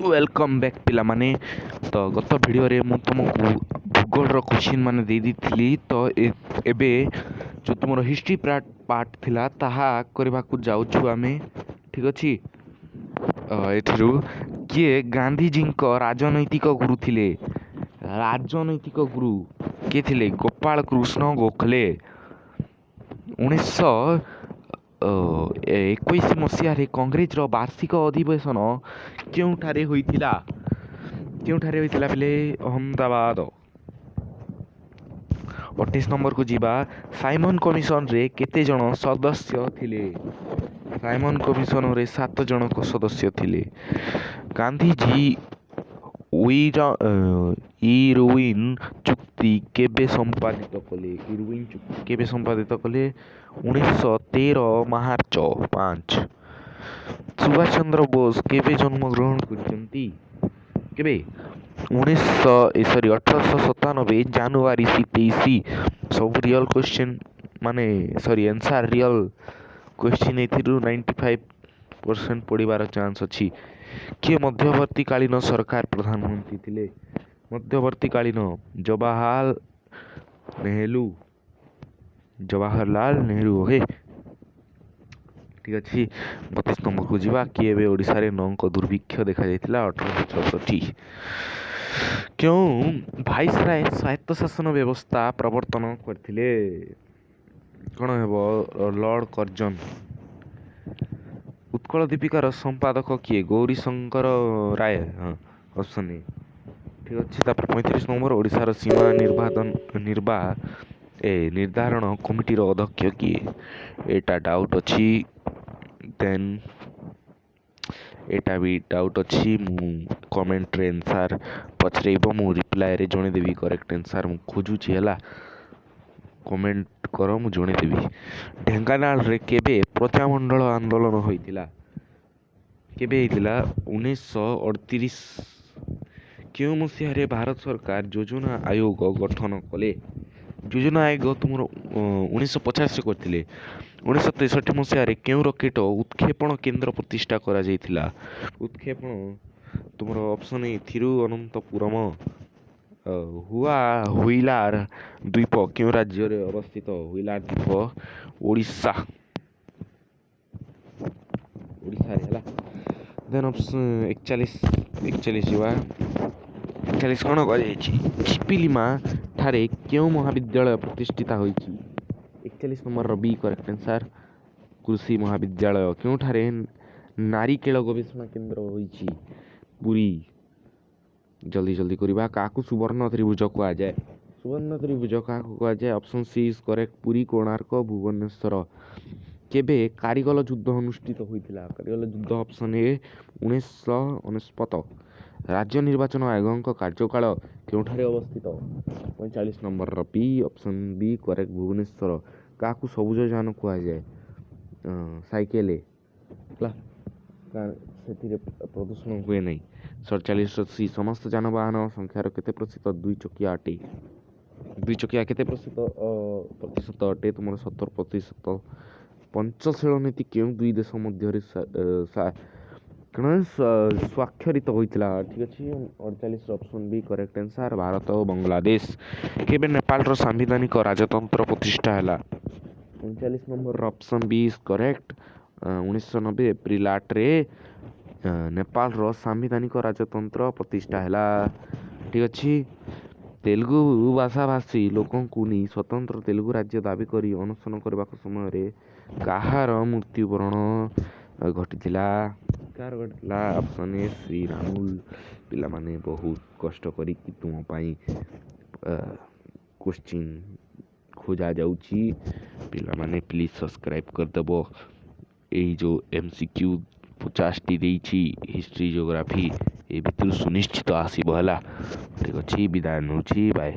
Welcome back ପିଲାମାନେ। ତ ଗତ ଭିଡ଼ିଓରେ ମୁଁ ତୁମକୁ ଭୂଗୋଳର କୋଶ୍ଚିନ୍ ମାନେ ଦେଇଥିଲି। ତ ଏବେ ଯେଉଁ ତୁମର ହିଷ୍ଟ୍ରି ପାର୍ଟ ଥିଲା ତାହା କରିବାକୁ ଯାଉଛୁ ଆମେ। ଠିକ୍ ଅଛି। ଏଥିରୁ କିଏ ଗାନ୍ଧିଜୀଙ୍କ ରାଜନୈତିକ ଗୁରୁ ଥିଲେ? ରାଜନୈତିକ ଗୁରୁ କିଏ ଥିଲେ? ଗୋପାଳ କୃଷ୍ଣ ଗୋଖଲେ। 1921 ମସିହାରେ କଂଗ୍ରେସର ବାର୍ଷିକ ଅଧିବେଶନ କେଉଁଠାରେ ହୋଇଥିଲା? ବେଲେ ଅହମ୍ମଦାବାଦ। 28 ନମ୍ବରକୁ ଯିବା। ସାଇମନ କମିଶନରେ କେତେ ଜଣ ସଦସ୍ୟ ଥିଲେ? ସାଇମନ କମିଶନରେ 7 ଜଣ ସଦସ୍ୟ ଥିଲେ। ଗାନ୍ଧିଜୀ ଇରୱିନ୍ ଚୁକ୍ତି କେବେ ସମ୍ପାଦିତ କଲେ? 1913 ମାର୍ଚ୍ଚ 5। ସୁଭାଷ ଚନ୍ଦ୍ର ବୋଷ କେବେ ଜନ୍ମଗ୍ରହଣ କରିଛନ୍ତି? କେବେ? 1897 ଜାନୁଆରୀ 23। ସବୁ real question answer real question ଏଥିରୁ 95% ପଡ଼ିବାର ଚାନ୍ସ ଅଛି। କିଏ ମଧ୍ୟବର୍ତ୍ତୀକାଳୀନ ସରକାର ପ୍ରଧାନମନ୍ତ୍ରୀ ଥିଲେ? ମଧ୍ୟବର୍ତ୍ତୀକାଳୀନ ଜବାହରଲାଲ ନେହେରୁ। ଓକେ, ଠିକ୍ ଅଛି। 32 ନମ୍ବରକୁ ଯିବା। କିଏ ଏବେ ଓଡ଼ିଶାରେ ନଅଙ୍କ ଦୁର୍ଭିକ୍ଷ ଦେଖାଯାଇଥିଲା? 1864। କେଉଁ ଭାଇସରାୟ ସ୍ୱାୟତ୍ତଶାସନ ବ୍ୟବସ୍ଥା ପ୍ରବର୍ତ୍ତନ କରିଥିଲେ? କ'ଣ ହେବ? ଲର୍ଡ଼ କର୍ଜନ। ଉତ୍କଳ ଦୀପିକାର ସମ୍ପାଦକ କିଏ? ଗୌରୀଶଙ୍କର ରାୟ। Option A. ଠିକ୍ ଅଛି। ତାପରେ 35 ନମ୍ବର। ଓଡ଼ିଶାର ସୀମା ନିର୍ଦ୍ଧାରଣ କମିଟିର ଅଧ୍ୟକ୍ଷ କିଏ? ଏଇଟା ଡାଉଟ୍ ଅଛି। ଏଇଟା ବି ଡାଉଟ୍ ଅଛି। ମୁଁ କମେଣ୍ଟରେ ଆନ୍ସାର୍ ପଚାରିବ, ମୁଁ ରିପ୍ଲାଏରେ ଜଣେଇଦେବି କରେକ୍ଟ ଆନ୍ସାର୍। ମୁଁ ଖୋଜୁଛି ହେଲା, କମେଣ୍ଟ କର, ମୁଁ ଜଣେଇଦେବି। ଢେଙ୍କାନାଳରେ କେବେ ପ୍ରଜାମଣ୍ଡଳ ଆନ୍ଦୋଳନ ହୋଇଥିଲା? କେବେ ହେଇଥିଲା? 1938। କେଉଁ ମସିହାରେ ଭାରତ ସରକାର ଯୋଜନା ଆୟୋଗ ଗଠନ କଲେ? ଯୋଜନା ଆୟୋଗ ତୁମର 1950ରେ କରିଥିଲେ। 1963 ମସିହାରେ କେଉଁ ରକେଟ୍ ଉତ୍କ୍ଷେପଣ କେନ୍ଦ୍ର ପ୍ରତିଷ୍ଠା କରାଯାଇଥିଲା? ଉତ୍କ୍ଷେପଣ ତୁମର ଅପସନ୍ ଏ ଥିରୁଅନନ୍ତପୁରମ। ହୁଇଲାର ଦ୍ୱୀପ କେଉଁ ରାଜ୍ୟରେ ଅବସ୍ଥିତ? ହୁଇଲାର ଦ୍ୱୀପ ଓଡ଼ିଶାରେ ହେଲା। ଦେନ୍ ଅପସନ୍ 41 ଯିବା। 41 କ'ଣ କୁହାଯାଇଛି? ଚିପିଲିମା ଠାରେ କେଉଁ ମହାବିଦ୍ୟାଳୟ ପ୍ରତିଷ୍ଠିତ ହୋଇଛି? 41 ନମ୍ବରର ବି କରେକ୍ଟ ଆନ୍ସାର୍ କୃଷି ମହାବିଦ୍ୟାଳୟ। କେଉଁଠାରେ ନାରିକେଳ ଗବେଷଣା କେନ୍ଦ୍ର ହୋଇଛି? ପୁରୀ। ଜଲ୍ଦି କରିବା। କାହାକୁ ସୁବର୍ଣ୍ଣ ତ୍ରିଭୁଜ କୁହାଯାଏ? ସୁବର୍ଣ୍ଣ ତ୍ରିଭୁଜ କାହାକୁ କୁହାଯାଏ? Option C is correct. Puri, Konark, Bhubaneswar. କେବେ କାରିଗଲ ଯୁଦ୍ଧ ଅନୁଷ୍ଠିତ ହୋଇଥିଲା? କାରିଗଲ ଯୁଦ୍ଧ ଅପସନ୍ ଏ 1999। ରାଜ୍ୟ ନିର୍ବାଚନ ଆୟୋଗଙ୍କ କାର୍ଯ୍ୟାଳୟ କେଉଁଠାରେ ଅବସ୍ଥିତ? 45 ନମ୍ବରର ବି ଅପସନ୍ ବି କରେକ୍ଟ, ଭୁବନେଶ୍ୱର। କାହାକୁ ସବୁଜ ଯାନ କୁହାଯାଏ? ସାଇକେଲ ହେଲା, ସେଥିରେ ପ୍ରଦୂଷଣ ହୁଏ ନାହିଁ। 47 ସି। ସମସ୍ତ ଯାନବାହନ ସଂଖ୍ୟାର କେତେ ପ୍ରତିଶତ ଦୁଇ ଚକିଆ ଅଟେ? ଦୁଇ ଚକିଆ କେତେ ପ୍ରତିଶତ ଅଟେ? ତୁମର 70%। ପଞ୍ଚଶୀଳ ନୀତି କେଉଁ ଦୁଇ ଦେଶ ମଧ୍ୟରେ ସ୍ୱାକ୍ଷରିତ ହୋଇଥିଲା? ଠିକ୍ ଅଛି। 48 option B correct answer Bharat ଓ ବାଂଲାଦେଶ। କେବେ ନେପାଳର ସାମ୍ବିଧାନିକ ରାଜତନ୍ତ୍ର ପ୍ରତିଷ୍ଠା ହେଲା? 39 ନମ୍ବରର option B is correct. 1990 April 8ରେ ନେପାଳର ସାମ୍ବିଧାନିକ ରାଜତନ୍ତ୍ର ପ୍ରତିଷ୍ଠା ହେଲା। ଠିକ୍ ଅଛି। ତେଲୁଗୁ ଭାଷାଭାଷୀ ଲୋକଙ୍କୁ ନେଇ ସ୍ୱତନ୍ତ୍ର ତେଲୁଗୁ ରାଜ୍ୟ ଦାବି କରି ଅନଶନ କରିବାକୁ ସମୟରେ କାହାର ମୃତ୍ୟୁବରଣ ଘଟିଥିଲା? Option A Sriramulu. ପିଲାମାନେ ବହୁତ କଷ୍ଟ କରିକି ତୁମ ପାଇଁ କୋଶ୍ଚିନ୍ ଖୋଜା ଯାଉଛି। ପିଲାମାନେ ପ୍ଲିଜ୍ ସବସ୍କ୍ରାଇବ୍ କରିଦେବ। ଏଇ ଯେଉଁ MCQ 50ଟି ଦେଇଛି ହିଷ୍ଟ୍ରି ଜିଓଗ୍ରାଫି, ଏ ଭିତରୁ ସୁନିଶ୍ଚିତ ଆସିବ ହେଲା। ଠିକ୍ ଅଛି, ବିଦାୟ ନେଉଛି, ବାଏ।